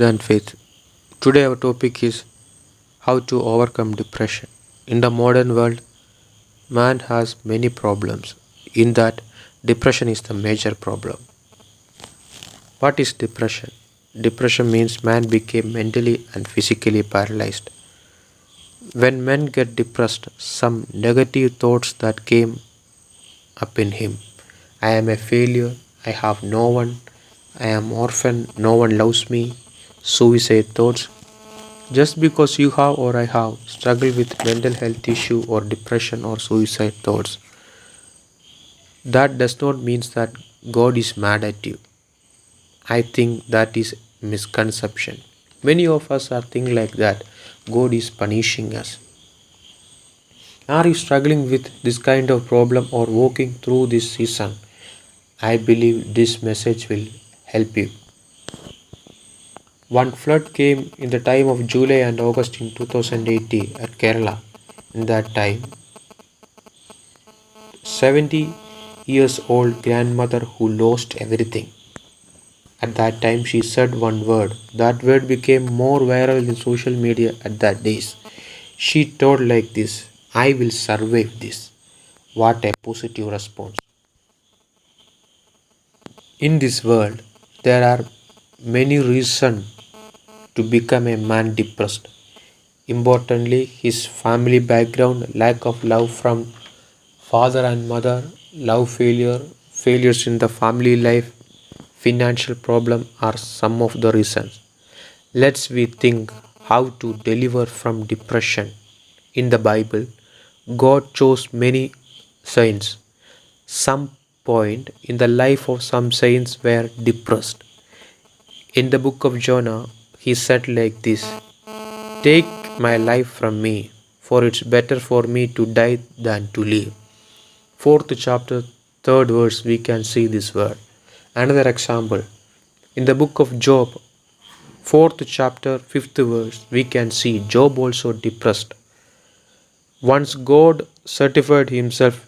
than faith. Today, our topic is how to overcome depression. In the modern world, man has many problems. In that, depression is the major problem. What is depression? Depression means man became mentally and physically paralyzed. When men get depressed, some negative thoughts that came up in him. I am a failure, I have no one, I am orphan, no one loves me. Suicide thoughts. Just because you have or I have struggled with mental health issue or depression or suicide thoughts, that does not mean that God is mad at you. I think that is misconception. Many of us are thinking like that. God is punishing us. Are you struggling with this kind of problem or walking through this season? I believe this message will help you. One flood came in the time of July and August in 2018 at Kerala. In that time, 70 years old grandmother who lost everything. At that time she said one word. That word became more viral in social media at that days. She told like this, I will survive this. What a positive response. In this world, there are many reasons to become a man depressed. Importantly, his family background, lack of love from father and mother, love failure, failures in the family life, financial problem are some of the reasons. Let's we think how to deliver from depression. In the Bible, God chose many saints. Some point in the life of some saints were depressed. In the book of Jonah, he said like this, take my life from me, for it's better for me to die than to live. Fourth chapter, third verse, we can see this word. Another example, in the book of Job, fourth chapter, fifth verse, we can see Job also depressed. Once God certified himself,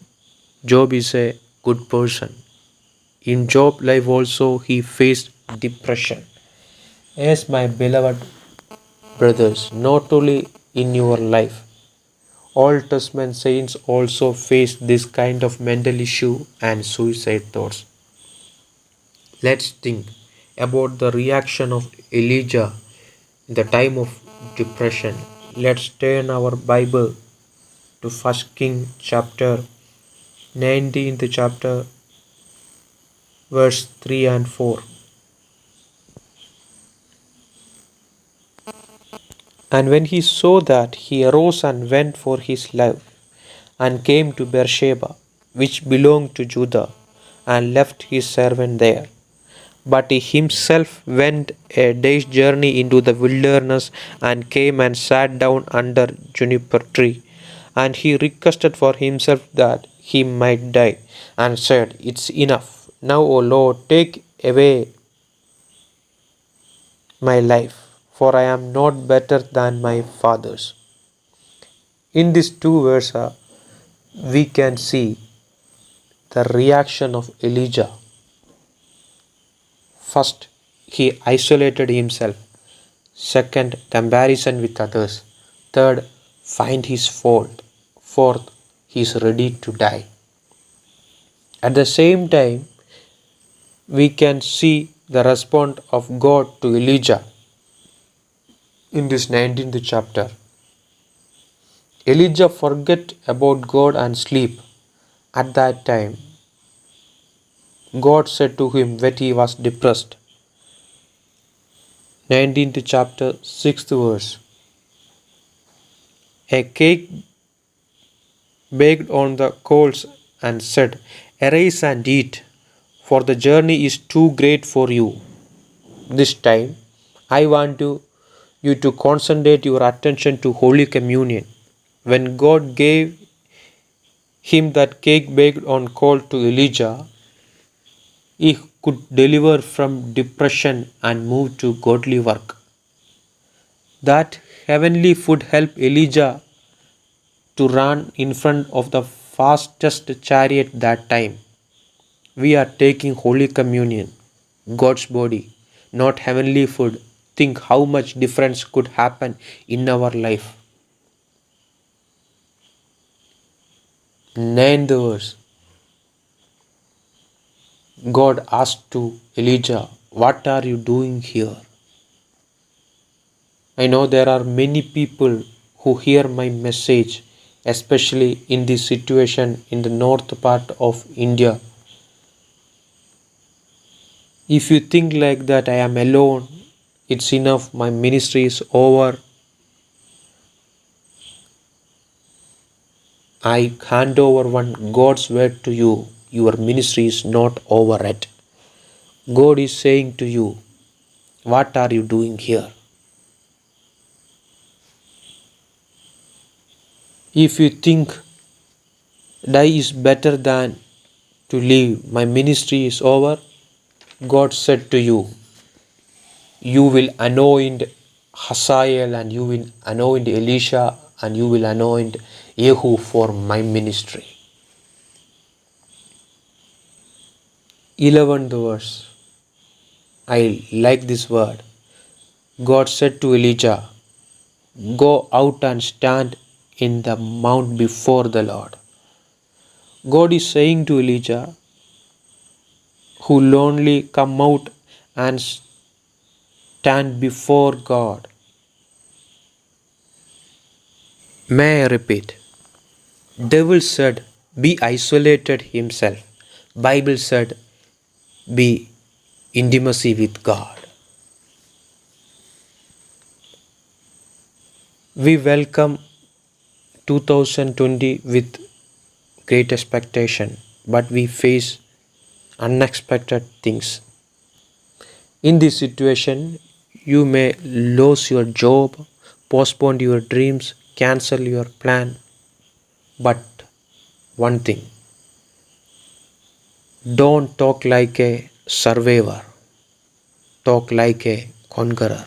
Job is a good person. In Job life also he faced depression. Yes, my beloved brothers, not only in your life, Old Testament saints also faced this kind of mental issue and suicide thoughts. Let's think about the reaction of Elijah in the time of depression. Let's turn our Bible to 1 King chapter 19th chapter verse 3 and 4. And when he saw that, he arose and went for his life, and came to Beersheba, which belonged to Judah, and left his servant there. But he himself went a day's journey into the wilderness, and came and sat down under juniper tree. And he requested for himself that he might die, and said, it's enough. Now, O Lord, take away my life, for I am not better than my fathers. In these two verses, we can see the reaction of Elijah. First, he isolated himself. Second, comparison with others. Third, find his fault. Fourth, he is ready to die. At the same time, we can see the response of God to Elijah in this 19th chapter. Elijah forget about God and sleep. At that time, God said to him when he was depressed. 19th chapter, 6th verse. A cake baked on the coals and said, arise and eat, for the journey is too great for you. This time, I want you to concentrate your attention to Holy Communion. When God gave him that cake baked on coal to Elijah, he could deliver from depression and move to godly work. That heavenly food helped Elijah to run in front of the fastest chariot that time. We are taking Holy Communion, God's body, not heavenly food. think how much difference could happen in our life. Ninth verse, God asked to Elijah, "What are you doing here?" I know there are many people who hear my message, especially in this situation in the north part of India. If you think like that, I am alone, it's enough, my ministry is over, I hand over one God's word to you. Your ministry is not over yet. God is saying to you, what are you doing here? If you think die is better than to live, my ministry is over, God said to you, you will anoint Hazael and you will anoint Elisha and you will anoint Jehu for my ministry. 11th verse. I like this word. God said to Elijah, go out and stand in the mount before the Lord. God is saying to Elijah, who lonely come out and stand before God. May I repeat? Devil said, be isolated himself. Bible said, be intimacy with God. We welcome 2020 with great expectation, but we face unexpected things. In this situation, you may lose your job, postpone your dreams, cancel your plan. But one thing, don't talk like a survivor, talk like a conqueror.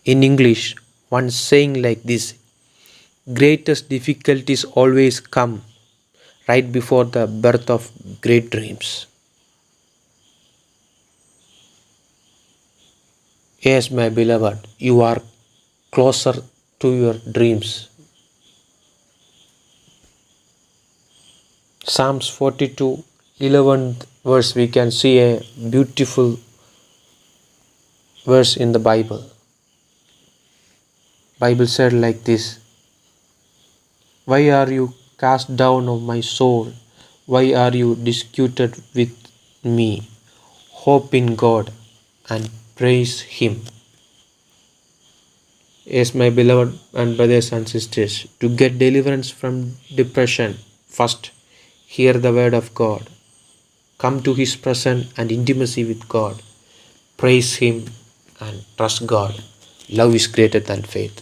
In English, one saying like this, greatest difficulties always come right before the birth of great dreams. Yes, my beloved, you are closer to your dreams. Psalms 42, 11th verse, we can see a beautiful verse in the Bible. Bible said like this, why are you cast down, O my soul? Why are you disputed with me? Hope in God and praise Him. Yes, my beloved and brothers and sisters, to get deliverance from depression, first hear the word of God. Come to His presence and intimacy with God. Praise Him and trust God. Love is greater than faith.